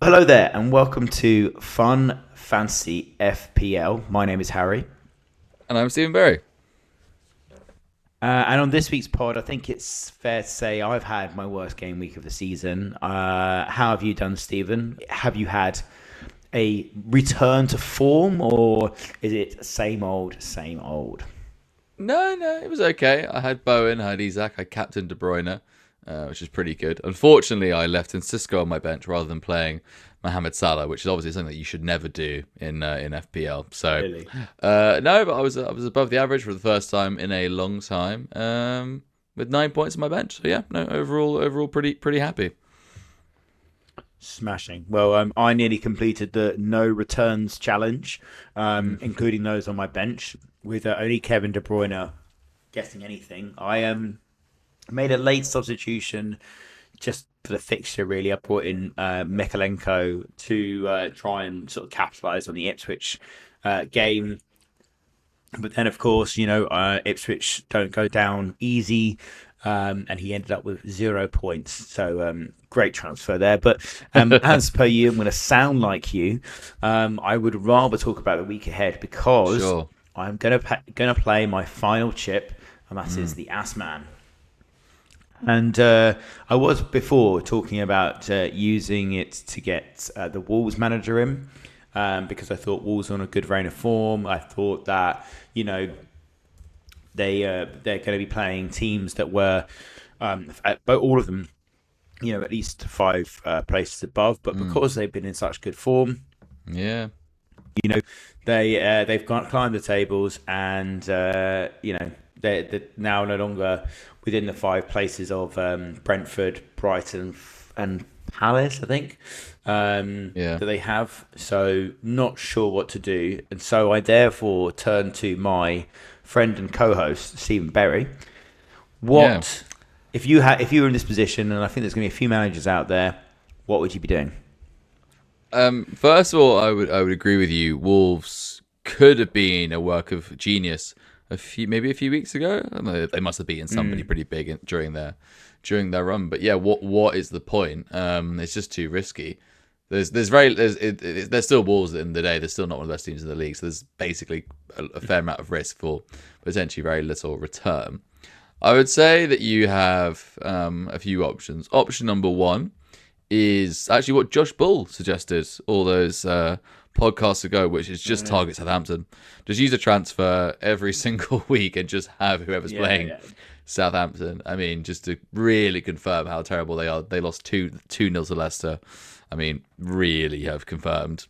Hello there, and welcome to Fun Fancy FPL. My name is Harry. And I'm Stephen Berry. And on this week's pod, I think it's fair to say I've had my worst game week of the season. How have you done, Stephen? Have you had a return to form, or is it same old, same old? No, it was okay. I had Bowen, I had Isaac, I captained De Bruyne, which is pretty good. Unfortunately, I left in Cisco on my bench rather than playing Mohamed Salah, which is obviously something that you should never do in FPL. So, Really? no, but I was above the average for the first time in a long time, with 9 points on my bench. So yeah, no, overall, pretty happy. Smashing. Well, I nearly completed the no returns challenge, including those on my bench, with only Kevin De Bruyne getting anything. I made a late substitution just for the fixture, really. I brought in Mikalenko to try and sort of capitalise on the Ipswich game. But then, of course, Ipswich don't go down easy, and he ended up with 0 points. So great transfer there. But as per you, I'm going to sound like you. I would rather talk about the week ahead because Sure. I'm gonna play my final chip, and that is the Assman. And I was before talking about using it to get the Wolves manager in, because I thought Wolves were on a good reign of form. I thought that they're going to be playing teams that were, but all of them, at least five places above. But because they've been in such good form, Yeah. you know, they've climbed the tables, and they're now no longer within the five places of Brentford, Brighton, and Palace, I think, Yeah. that they have. So not sure what to do, and so I therefore turn to my friend and co-host Stephen Berry. Yeah. What if you were in this position, and I think there's going to be a few managers out there, what would you be doing? First of all, I would agree with you. Wolves could have been a work of genius maybe a few weeks ago. I don't know, they must have beaten somebody pretty big during their run. But yeah, what is the point? It's just too risky. There's still Wolves in the day. They're still not one of the best teams in the league. So there's basically a fair amount of risk for potentially very little return. I would say that you have a few options. Option number one is actually what Josh Bull suggested all those podcasts ago, which is just target Southampton. Just use a transfer every single week and just have whoever's playing Southampton. I mean, just to really confirm how terrible they are. They lost 2-0 to Leicester. I mean, really have confirmed.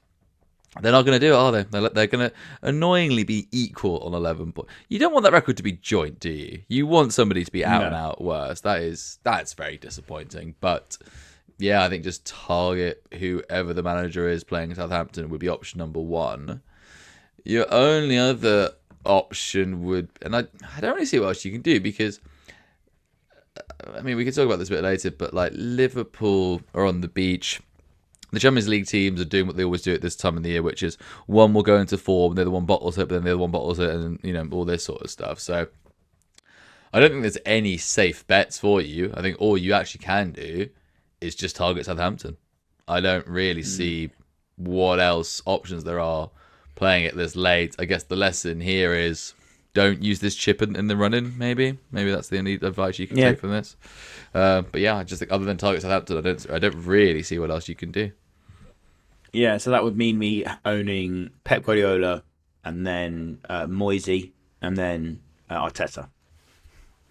They're not going to do it, are they? They're going to annoyingly be equal on 11 points. You don't want that record to be joint, do you? You want somebody to be out and out worse. That's very disappointing. But yeah, I think just target whoever the manager is playing Southampton would be option number one. Your only other option would, and I don't really see what else you can do, because I mean, we can talk about this a bit later, but like Liverpool are on the beach. The Champions League teams are doing what they always do at this time of the year, which is one will go into form, the other one bottles it, but then the other one bottles it, and all this sort of stuff. So I don't think there's any safe bets for you. I think all you actually can do is just target Southampton. I don't really see what else options there are playing it this late. I guess the lesson here is don't use this chip in the run-in, maybe. Maybe that's the only advice you can take from this. But yeah, I just think other than target Southampton, I don't really see what else you can do. Yeah, so that would mean me owning Pep Guardiola, and then Moisey, and then Arteta.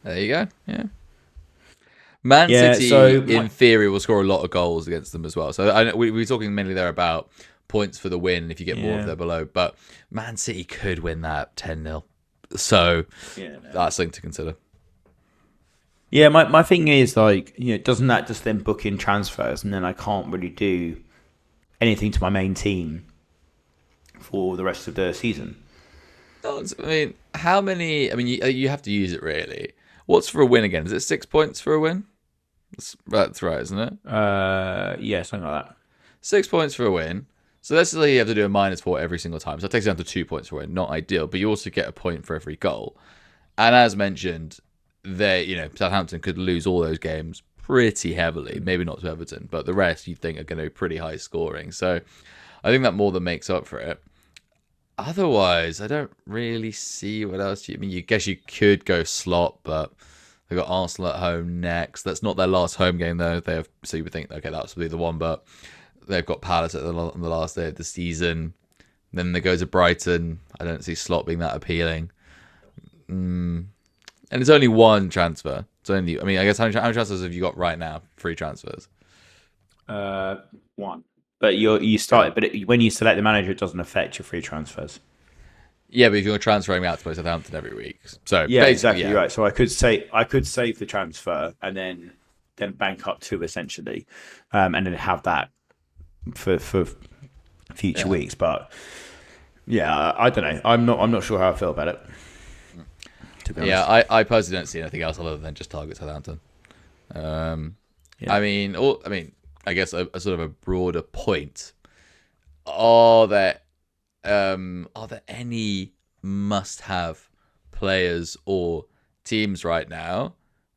There you go. Yeah. Man City, in theory, will score a lot of goals against them as well. So we're talking mainly there about points for the win if you get more if they're below. But Man City could win that 10-0. So that's something to consider. Yeah, my thing is, like, doesn't that just then book in transfers, and then I can't really do anything to my main team for the rest of the season? I mean, how many? I mean, you have to use it really. What's for a win again? Is it 6 points for a win? That's right, isn't it? Yeah, something like that. 6 points for a win. So let's say you have to do a -4 every single time. So it takes you down to 2 points for a win. Not ideal, but you also get a point for every goal. And as mentioned, Southampton could lose all those games pretty heavily. Maybe not to Everton, but the rest you think are going to be pretty high scoring. So I think that more than makes up for it. Otherwise, I don't really see what else. I mean, you guess you could go slot, but they've got Arsenal at home next. That's not their last home game though. They have, so you would think, okay, that's be the one, but they've got Palace on the last day of the season. Then they go to Brighton. I don't see slot being that appealing. And it's only one transfer. It's only, I mean, I guess how many transfers have you got right now? Free transfers. One. But you started, but when you select the manager, it doesn't affect your free transfers. Yeah, but if you're transferring me out to play Southampton every week, so yeah, exactly right. So I could save the transfer and then bank up two essentially, and then have that for future weeks. But yeah, I don't know. I'm not sure how I feel about it. To be honest. Yeah, I personally don't see anything else other than just target Southampton. I mean, I guess a sort of a broader point. Are there any must-have players or teams right now?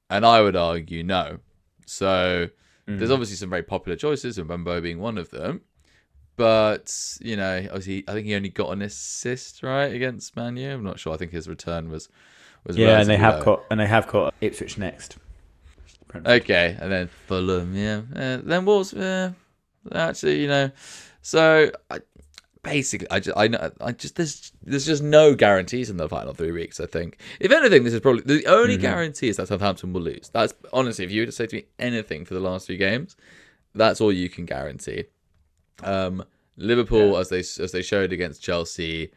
And I would argue no. So there's obviously some very popular choices, and Mbembo being one of them. But obviously, I think he only got an assist right against Man U. I'm not sure. I think his return was and they have got Ipswich next. Okay, and then Fulham, then Wolves, actually, So there's just no guarantees in the final 3 weeks. I think, if anything, this is probably the only guarantee is that Southampton will lose. That's honestly, if you were to say to me anything for the last 3 games, that's all you can guarantee. Liverpool, as they showed against Chelsea,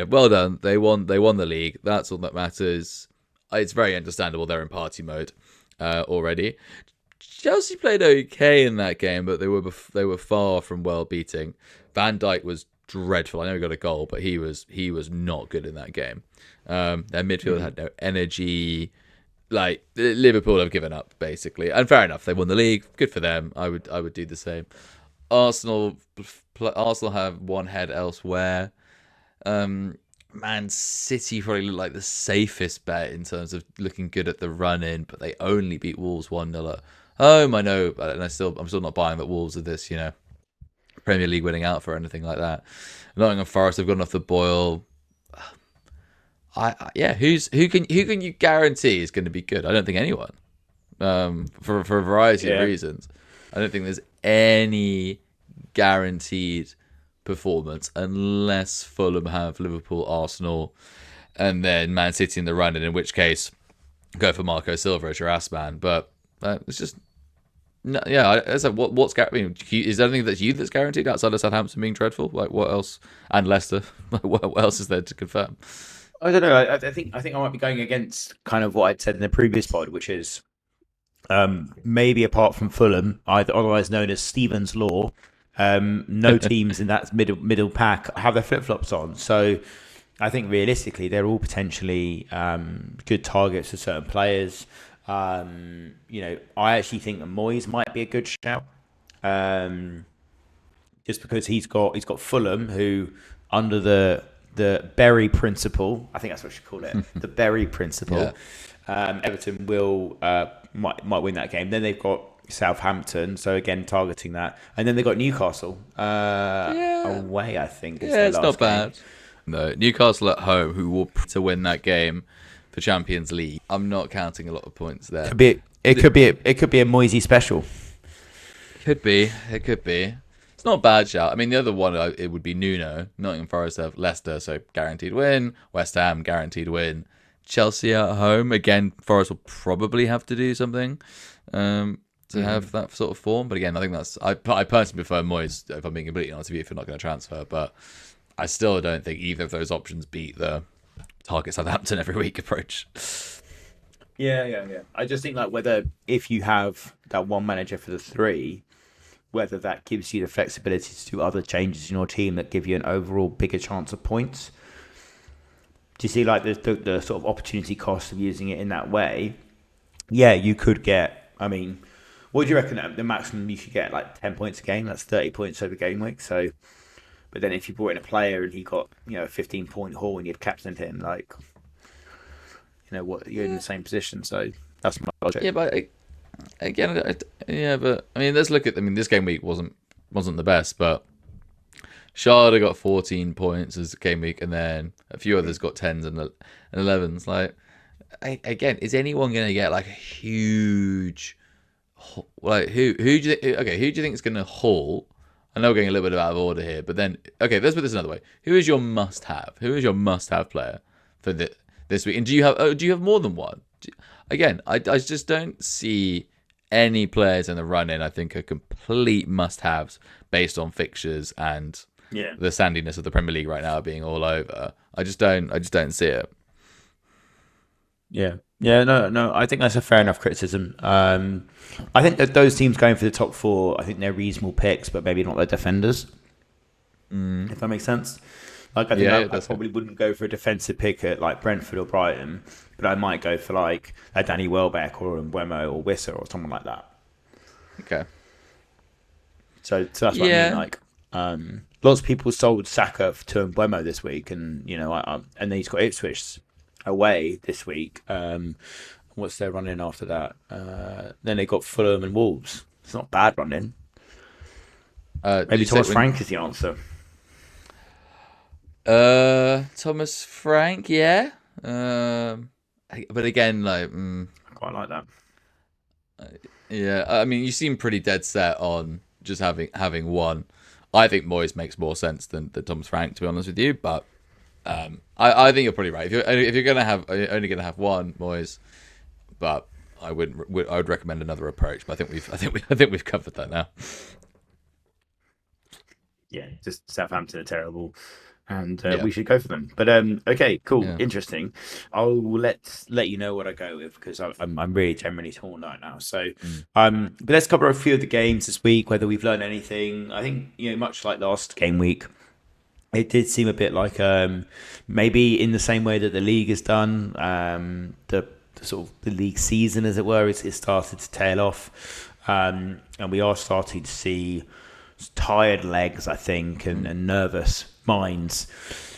well done. They won the league. That's all that matters. It's very understandable they're in party mode already. Chelsea played okay in that game, but they were far from well beating. Van Dijk was dreadful. I know he got a goal, but he was not good in that game. Their midfield had no energy. Like, Liverpool have given up basically, and fair enough. They won the league. Good for them. I would do the same. Arsenal have one head elsewhere. Man City probably look like the safest bet in terms of looking good at the run-in, but they only beat Wolves 1-0 at home. I know, and I'm still not buying that Wolves are this, Premier League winning out for anything like that. Nottingham Forest have gone off the boil. Who can you guarantee is going to be good? I don't think anyone. For a variety of reasons, I don't think there's any guaranteed performance unless Fulham have Liverpool, Arsenal, and then Man City in the run, and in which case go for Marco Silva as your Assman. But it's just no, what's is there anything that's guaranteed outside of Southampton being dreadful? Like, what else? And Leicester, what else is there to confirm? I don't know. I think I might be going against kind of what I'd said in the previous pod, which is maybe apart from Fulham, otherwise known as Stevens Law. No teams in that middle pack have their flip-flops on. So I think realistically, they're all potentially good targets for certain players. I actually think that Moyes might be a good shout. Just because he's got Fulham, who under the Berry principle, I think that's what you call it, the Berry principle. Yeah. Everton might win that game. Then they've got Southampton, so again targeting that, and then they got Newcastle away. I think. It's not bad. No, Newcastle at home, who will to win that game for Champions League. I'm not counting a lot of points there. It could be a Moisey special. It could be. It's not a bad shout. I mean, the other one it would be Nuno. Nottingham Forest have Leicester, so guaranteed win. West Ham guaranteed win. Chelsea at home again. Forest will probably have to do something. To have that sort of form. But again, I think I personally prefer Moyes, if I'm being completely honest with you, if you're not going to transfer. But I still don't think either of those options beat the target Southampton every week approach. Yeah. I just think like if you have that one manager for the 3, whether that gives you the flexibility to do other changes in your team that give you an overall bigger chance of points. Do you see like the sort of opportunity cost of using it in that way? Yeah, you could get, I mean, what do you reckon the maximum you could get, like 10 points a game? That's 30 points over game week. So, but then if you brought in a player and he got, a 15-point haul and you'd captained him, like, you're in the same position. So that's my logic. Yeah, but again, yeah, but I mean, let's look at. I mean, this game week wasn't the best, but Charlotte got 14 points as game week, and then a few others got 10s and 11s. Like, again, is anyone going to get like a huge, like who do you think? Okay, who do you think is going to haul? I know we're getting a little bit out of order here, but then okay, let's put this another way. Who is your must-have? Who is your must-have player for this week? And do you have more than one? Again, I just don't see any players in the run-in. I think are complete must-haves based on fixtures and Yeah. the sandiness of the Premier League right now being all over. I just don't see it. Yeah. Yeah, no. I think that's a fair enough criticism. I think that those teams going for the top four, I think they're reasonable picks, but maybe not their defenders. If that makes sense. Like, I think Yeah, I probably wouldn't go for a defensive pick at like Brentford or Brighton, but I might go for like a Danny Welbeck or a Mbeumo or Wissa or someone like that. okay. So that's what I mean. Yeah, Like, lots of people sold Saka to Mbeumo this week, and and then he's got Ipswich away this week. What's their run in after that? Then they got Fulham and Wolves. It's not bad running. did Maybe you say Thomas Frank is the answer. Thomas Frank, yeah. But again, like, I quite like that. yeah. I mean, you seem pretty dead set on just having one. I think Moyes makes more sense than Thomas Frank, to be honest with you. But I think you're probably right. If you're gonna have only gonna have one Moyes, but I would recommend another approach. But I think we've covered that now. Yeah, just Southampton are terrible, and Yeah, we should go for them. But okay, cool, yeah. interesting. I'll let you know what I go with because I'm really generally torn right now. So but let's cover a few of the games this week. Whether we've learned anything, I think much like last game week. It did seem a bit like maybe in the same way that the league has done, the sort of the league season, as it were, it started to tail off, and we are starting to see tired legs, I think, and nervous minds.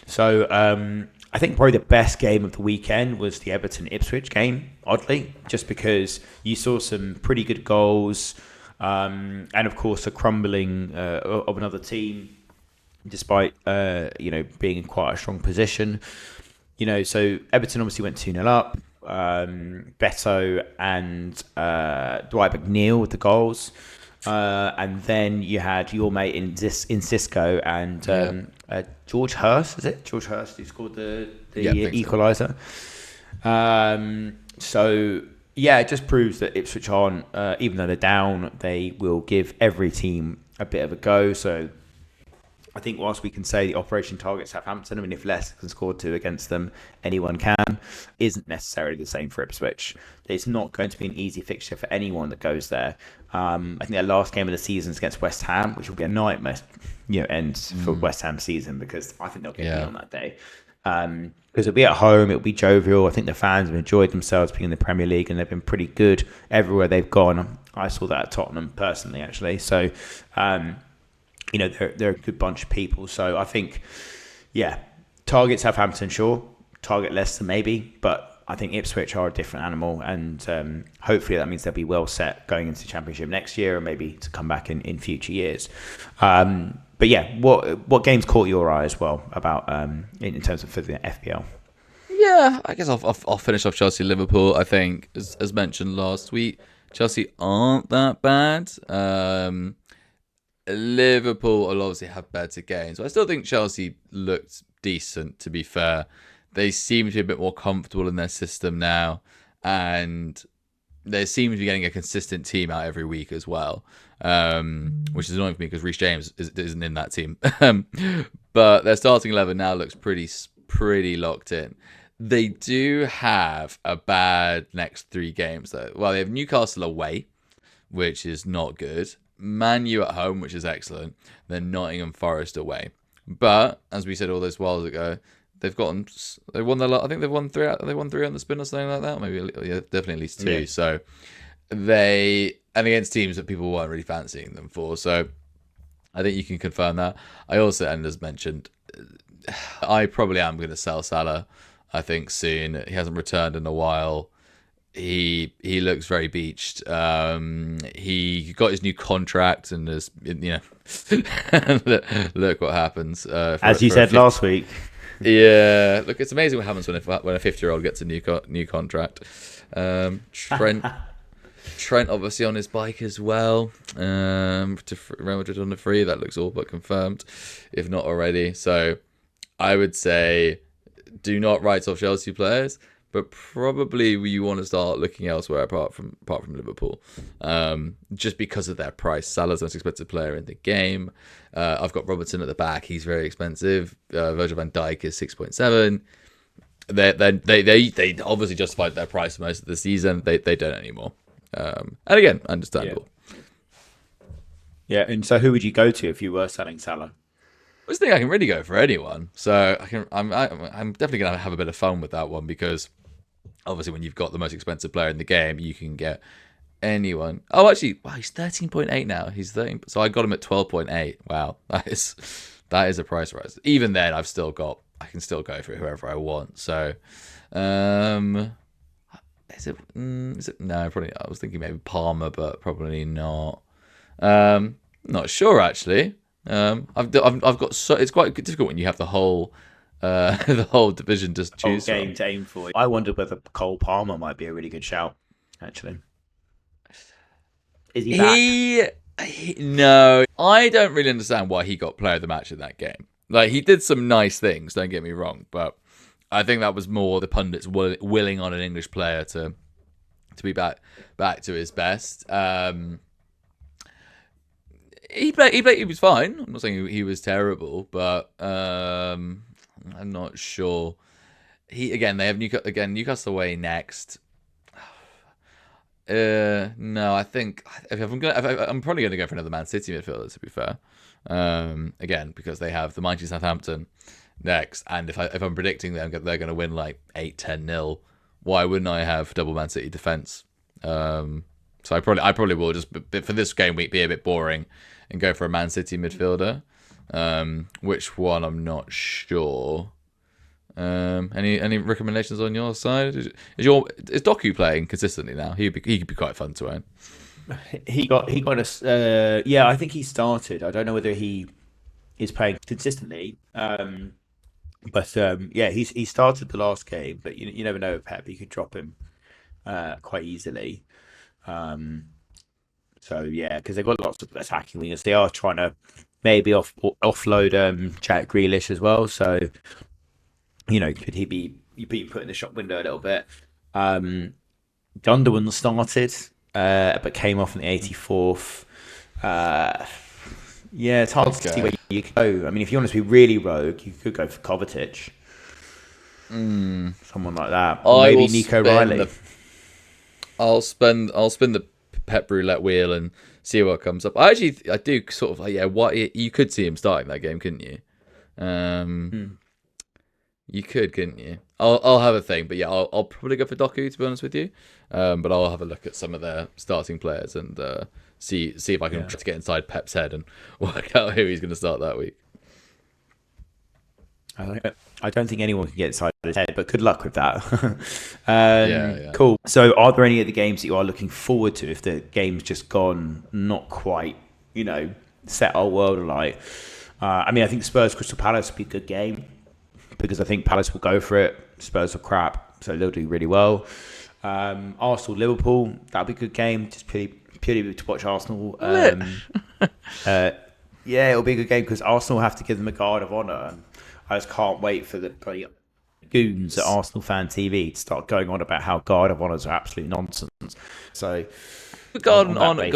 So I think probably the best game of the weekend was the Everton Ipswich game. Oddly, just because you saw some pretty good goals, and of course a crumbling of another team despite being in quite a strong position. So Everton obviously went 2-0 up. Beto and Dwight McNeil with the goals. And then you had your mate in Cisco and George Hurst, is it? George Hurst who scored the equaliser. So yeah, it just proves that Ipswich aren't, even though they're down, they will give every team a bit of a go. So I think whilst we can say the operation targets Southampton, I mean, if Leicester can score two against them, anyone can, isn't necessarily the same for Ipswich. It's not going to be an easy fixture for anyone that goes there. I think their last game of the season is against West Ham, which will be a nightmare, end for West Ham season because I think they'll get beat on that day. Because it'll be at home, it'll be jovial. I think the fans have enjoyed themselves being in the Premier League and they've been pretty good everywhere they've gone. I saw that at Tottenham personally, actually. So, they're a good bunch of people. So I think, target Southampton, sure. Target Leicester, maybe. But I think Ipswich are a different animal. And hopefully that means they'll be well set going into the Championship next year and maybe to come back in future years. But yeah, what games caught your eye as well about in terms of for the FPL? Yeah, I guess I'll finish off Chelsea-Liverpool. I think, as mentioned last week, Chelsea aren't that bad. Liverpool will obviously have better games. But I still think Chelsea looked decent, to be fair. They seem to be a bit more comfortable in their system now. And they seem to be getting a consistent team out every week as well. Which is annoying for me because Reece James isn't in that team. But their starting 11 now looks pretty locked in. They do have a bad next three games, though. Well, they have Newcastle away, which is not good. Man U at home, which is excellent. Then Nottingham Forest away. But as we said all those whiles ago, they won I think they've won three. They won three on the spin or something like that. Maybe definitely at least two. Yeah. So and against teams that people weren't really fancying them for. So I think you can confirm that. I also, and as mentioned, I probably am going to sell Salah. I think soon. He hasn't returned in a while. he looks very beached. He got his new contract and has, look what happens. As you said last week. Yeah, look, it's amazing what happens when a 50-year-old gets a new contract. Trent obviously on his bike as well. To Real Madrid on the free, that looks all but confirmed, if not already. So I would say do not write off Chelsea players, but probably you want to start looking elsewhere apart from Liverpool, just because of their price. Salah's the most expensive player in the game. I've got Robertson at the back; he's very expensive. Virgil van Dijk is 6.7. They obviously justified their price most of the season. They don't anymore. And again, understandable. Yeah, and so who would you go to if you were selling Salah? I just think I can really go for anyone. So I'm definitely gonna have a bit of fun with that one, because obviously when you've got the most expensive player in the game, you can get anyone. Oh, actually, wow, he's 13.8 now. He's 13. So I got him at 12.8. Wow, that is a price rise. Even then, I can still go for whoever I want. So, is it? No, probably. I was thinking maybe Palmer, but probably not. Not sure actually. I've got so it's quite difficult when you have the whole the whole division to choose game from. to aim for. I wonder whether Cole Palmer might be a really good shout. Actually, is he back? No, I don't really understand why he got player of the match in that game. Like, he did some nice things, don't get me wrong, but I think that was more the pundits willing on an English player to be back to his best. He was fine. I'm not saying he was terrible, but I'm not sure. They have Newcastle away next. No, I think I'm probably going to go for another Man City midfielder, to be fair. Again, because they have the mighty Southampton next, and if I'm predicting they're going to win like 8-10-0, why wouldn't I have double Man City defense? So I probably will just for this game week be a bit boring and go for a Man City midfielder. Which one I'm not sure. Any recommendations on your side? Is Doku playing consistently now? He could be quite fun to own. He got us. Yeah, I think he started. I don't know whether he is playing consistently. But yeah, he started the last game. But you never know with Pep. You could drop him quite easily. So yeah, because they've got lots of attacking wingers. They are trying to maybe offload Jack Grealish as well. So could he be put in the shop window a little bit? Gundogan started, but came off in the 84th. Yeah, it's hard to see where you could go. I mean, if you want to be really rogue, you could go for Kovacic. Someone like that. Or maybe Nico Riley. I'll spin the Pep roulette wheel and see what comes up. I do sort of like, what you could see him starting that game, couldn't you? You could, couldn't you? I'll have a thing, but yeah, I'll probably go for Doku, to be honest with you. But I'll have a look at some of their starting players and see if I can try to get inside Pep's head and work out who he's going to start that week. I don't think anyone can get inside his head, but good luck with that. Yeah. Cool. So, are there any of the games that you are looking forward to if the game's just gone not quite, set our world alight? I mean, I think Spurs Crystal Palace will be a good game because I think Palace will go for it. Spurs are crap, so they'll do really well. Arsenal Liverpool, that'll be a good game, just purely to watch Arsenal. Yeah, it'll be a good game because Arsenal have to give them a guard of honour. I just can't wait for the bloody goons at Arsenal Fan TV to start going on about how guard of honours are absolute nonsense. So, guard of honour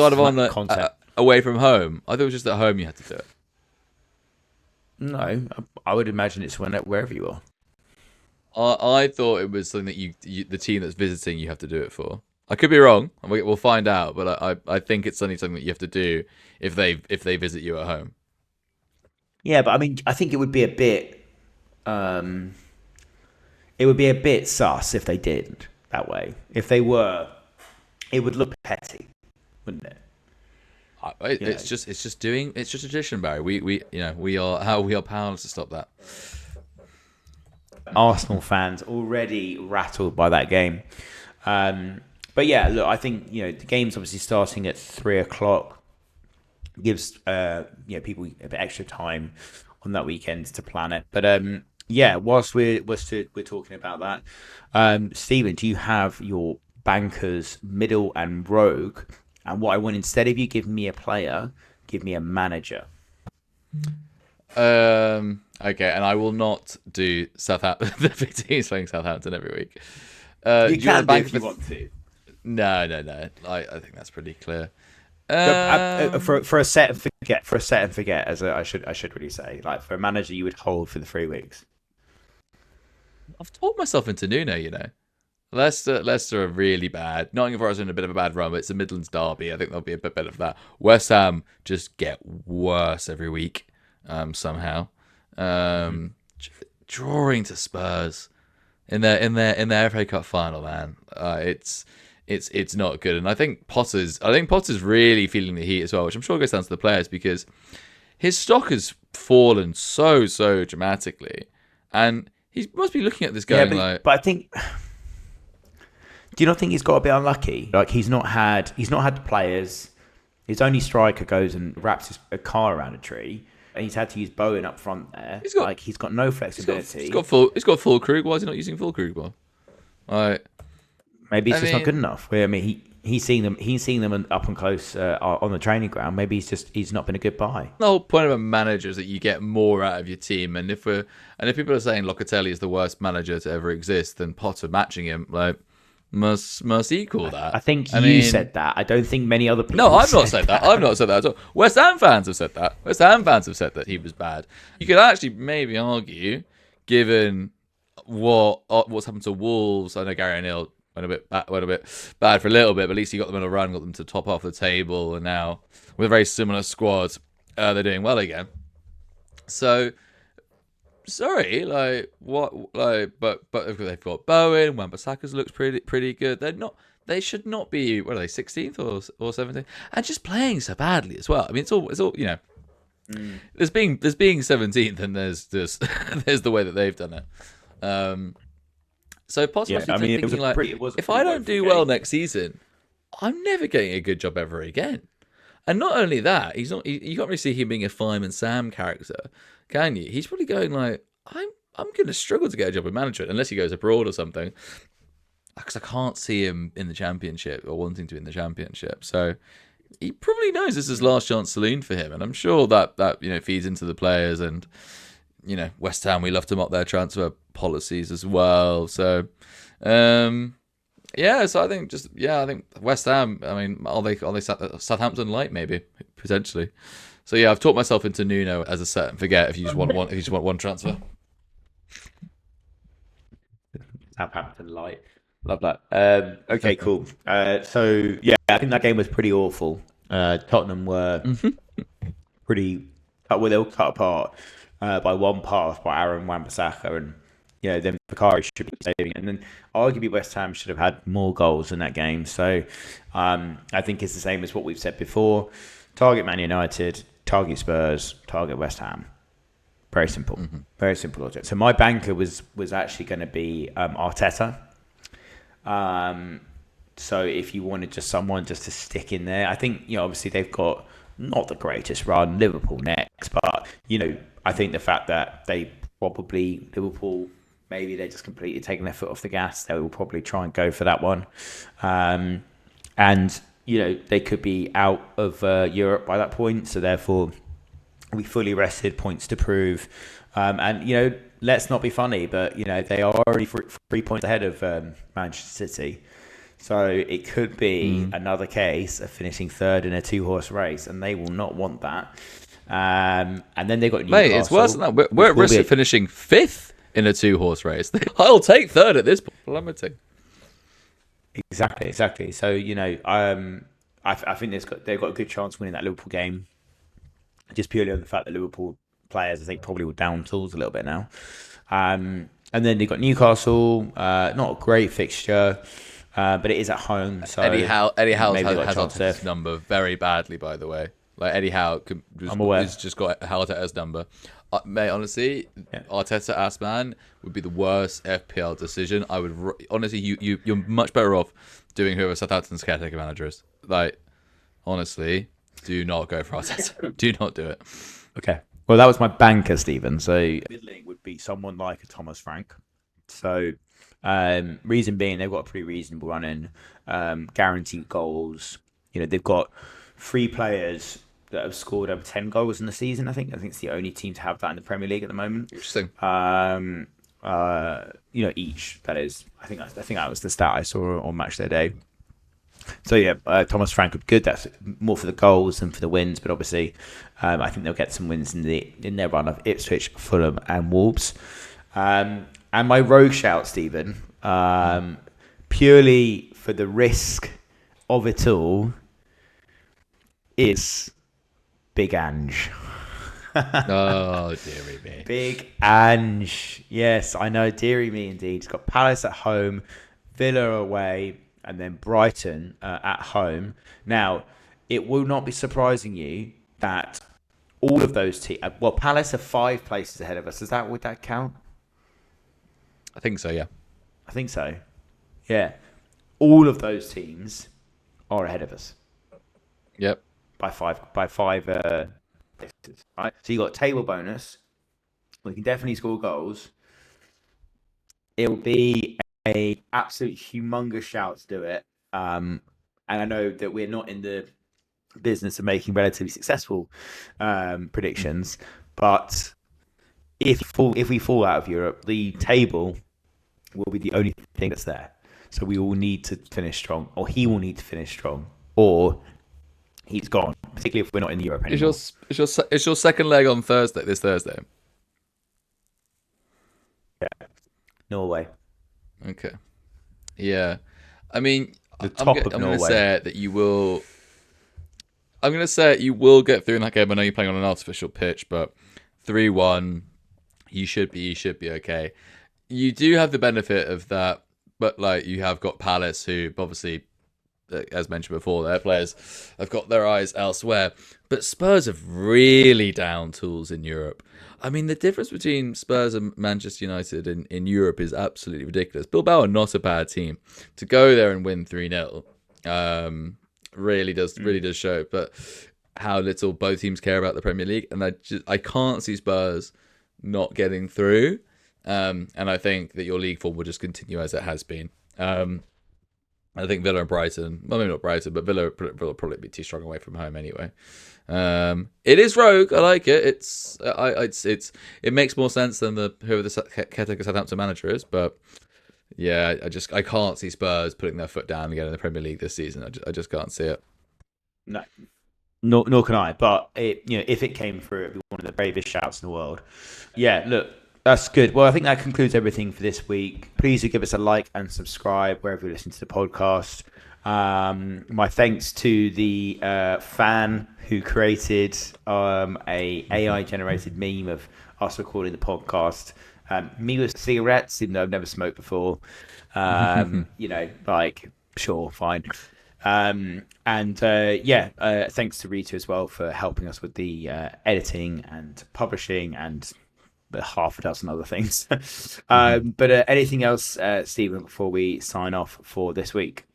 away from home. I thought it was just at home you had to do it. No, I would imagine it's wherever you are. I thought it was something that you the team that's visiting you have to do it for. I could be wrong. We'll find out, but I think it's something that you have to do if they visit you at home. Yeah, but I mean, I think it would be a bit. It would be a bit sus if they did that way. If they were, it would look petty, wouldn't it? It's just tradition, Barry. We are powerless to stop that. Arsenal fans already rattled by that game. But yeah, look, I think the game's obviously starting at 3 o'clock. Gives people a bit extra time on that weekend to plan it. But yeah, whilst we're talking about that, Stephen, do you have your bankers, middle and rogue? And what I want, instead of you giving me a player, give me a manager. Okay, and I will not do Southampton. The big team's playing Southampton every week. You can do if you want to. No. I think that's pretty clear. For a set and forget, as I should really say, like for a manager you would hold for the 3 weeks. I've talked myself into Nuno. Leicester are really bad. Nottingham Forest are in a bit of a bad run, but it's a Midlands derby. I think they'll be a bit better for that. West Ham just get worse every week, somehow. Drawing to Spurs in their FA Cup final, man. It's not good, and I think Potter's really feeling the heat as well, which I'm sure goes down to the players because his stock has fallen so dramatically, and he must be looking at this going but I think. Do you not think he's got a bit unlucky? Like he's not had the players. His only striker goes and wraps a car around a tree, and he's had to use Bowen up front there. He's got no flexibility. He's got full Krug. Why is he not using full Krug? Maybe it's just not good enough. I mean, he's seeing them up and close on the training ground. Maybe he's not been a good buy. The whole point of a manager is that you get more out of your team, and if people are saying Locatelli is the worst manager to ever exist, then Potter matching him must equal that. I think you said that. I don't think many other people. No, I've not said that. I've not said that at all. West Ham fans have said that. West Ham fans have said that he was bad. You could actually maybe argue, given what's happened to Wolves. I know Gary O'Neill went a bit bad for a little bit, but at least he got them on a run, got them to top half the table, and now with a very similar squad, they're doing well again. So. Sorry, but they've got Bowen. Wan-Bissaka's looks pretty good. They should not be. What are they, 16th or 17th? And just playing so badly as well. I mean, it's all There's being 17th, and there's there's the way that they've done it. So possibly thinking if I don't do well next season, I'm never getting a good job ever again. And not only that, you can't really see him being a Fireman Sam character, can you? He's probably going I'm going to struggle to get a job in management unless he goes abroad or something, because I can't see him in the Championship or wanting to in the Championship. So he probably knows this is last chance saloon for him, and I'm sure that feeds into the players. And West Ham, we love to mock their transfer policies as well. So. Yeah, so I think West Ham. I mean, are they Southampton light maybe potentially? So yeah, I've talked myself into Nuno as a set and forget. If you just want one transfer, Southampton light, love that. Okay, cool. So yeah, I think that game was pretty awful. Tottenham were pretty. They were cut apart by one pass by Aaron Wan-Bissaka, and then Bakari should be saving it. And then arguably West Ham should have had more goals in that game. So I think it's the same as what we've said before. Target Man United, target Spurs, target West Ham. Very simple. Mm-hmm. Very simple logic. So my banker was actually going to be Arteta. So if you wanted someone just to stick in there, I think, obviously they've got not the greatest run, Liverpool next, but, I think the fact that Liverpool, maybe they're just completely taking their foot off the gas. They will probably try and go for that one. And, they could be out of Europe by that point. So therefore, we fully rested, points to prove. And, let's not be funny, but, they are already 3 points ahead of Manchester City. So it could be another case of finishing third in a 2-horse race, and they will not want that. And then they got Newcastle. Mate, it's worse than that. We're at risk of finishing fifth in a 2-horse race. I'll take third at this point. Plummeting. Exactly. So I think they've got a good chance of winning that Liverpool game, just purely on the fact that Liverpool players, I think, probably will down tools a little bit now. And then they got Newcastle, not a great fixture, but it is at home. So Eddie Howe has Arteta's number very badly, by the way. Like Eddie Howe has just got Arteta's number. Mate, honestly, Yeah. Arteta Assman would be the worst FPL decision. I would honestly, you're much better off doing whoever Southampton's caretaker manager is. Like, honestly, do not go for Arteta. Do not do it. Okay. Well, that was my banker, Stephen. So middling would be someone like a Thomas Frank. So reason being, they've got a pretty reasonable run in, guaranteed goals. They've got 3 players that have scored over 10 goals in the season. I think it's the only team to have that in the Premier League at the moment. Interesting. Each, that is. I think that was the stat I saw on Match Their Day. So yeah, Thomas Frank would be good. That's more for the goals than for the wins, but obviously, I think they'll get some wins in their run of Ipswich, Fulham, and Wolves. And my rogue shout, Stephen, purely for the risk of it all, is Big Ange. Oh, dearie me. Big Ange. Yes, I know, dearie me indeed. He's got Palace at home, Villa away, and then Brighton at home. Now, it will not be surprising you that all of those teams... Well, Palace are 5 places ahead of us. Would that count? I think so, yeah. I think so. Yeah. All of those teams are ahead of us. Yep. By five places. Right? So you got table bonus. We can definitely score goals. It will be a absolute humongous shout to do it. And I know that we're not in the business of making relatively successful predictions, but if we fall out of Europe, the table will be the only thing that's there. So we will need to finish strong, or he will need to finish strong, or he's gone. Particularly if we're not in Europe anymore. Is your second leg on this Thursday? Yeah, Norway. Okay. Yeah. I mean, The top of I'm Norway. going to say that you will. I'm going to say you will get through in that game. I know you're playing on an artificial pitch, but 3-1, you should be okay. You do have the benefit of that, but like you have got Palace, who obviously, as mentioned before, their players have got their eyes elsewhere. But Spurs have really down tools in Europe. I mean, the difference between Spurs and Manchester United in Europe is absolutely ridiculous. Bilbao are not a bad team. To go there and win 3-0 really does show. But how little both teams care about the Premier League, and I can't see Spurs not getting through. And I think that your league form will just continue as it has been. I think Villa and Brighton, well, maybe not Brighton, but Villa will probably be too strong away from home anyway. It is rogue. I like it. It makes more sense than whoever the caretaker Southampton manager is. But yeah, I can't see Spurs putting their foot down again in the Premier League this season. I just can't see it. No. Nor can I. But if it came through, it'd be one of the bravest shouts in the world. Yeah, look. That's good. Well, I think that concludes everything for this week. Please do give us a like and subscribe wherever you listen to the podcast. My thanks to the fan who created a AI-generated meme of us recording the podcast. Me with cigarettes, even though I've never smoked before. Sure, fine. Thanks to Rita as well for helping us with the editing and publishing and half a dozen other things. But anything else, Stephen, before we sign off for this week?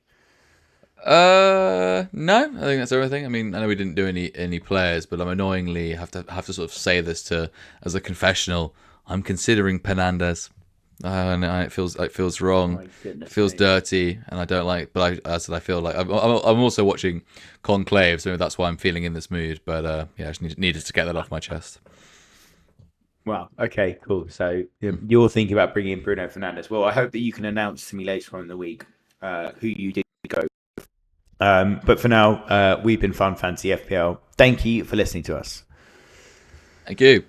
No, I think that's everything. I mean, I know we didn't do any players, but I'm annoyingly have to sort of say this as a confessional. I'm considering Penandes. And it feels wrong. It feels dirty, and I don't like. But I feel like I'm also watching Conclave, so that's why I'm feeling in this mood. But I just needed to get that off my chest. Well, okay, cool. So you're thinking about bringing in Bruno Fernandes. Well, I hope that you can announce to me later on in the week who you did go. But for now, we've been Fun Fancy FPL. Thank you for listening to us. Thank you.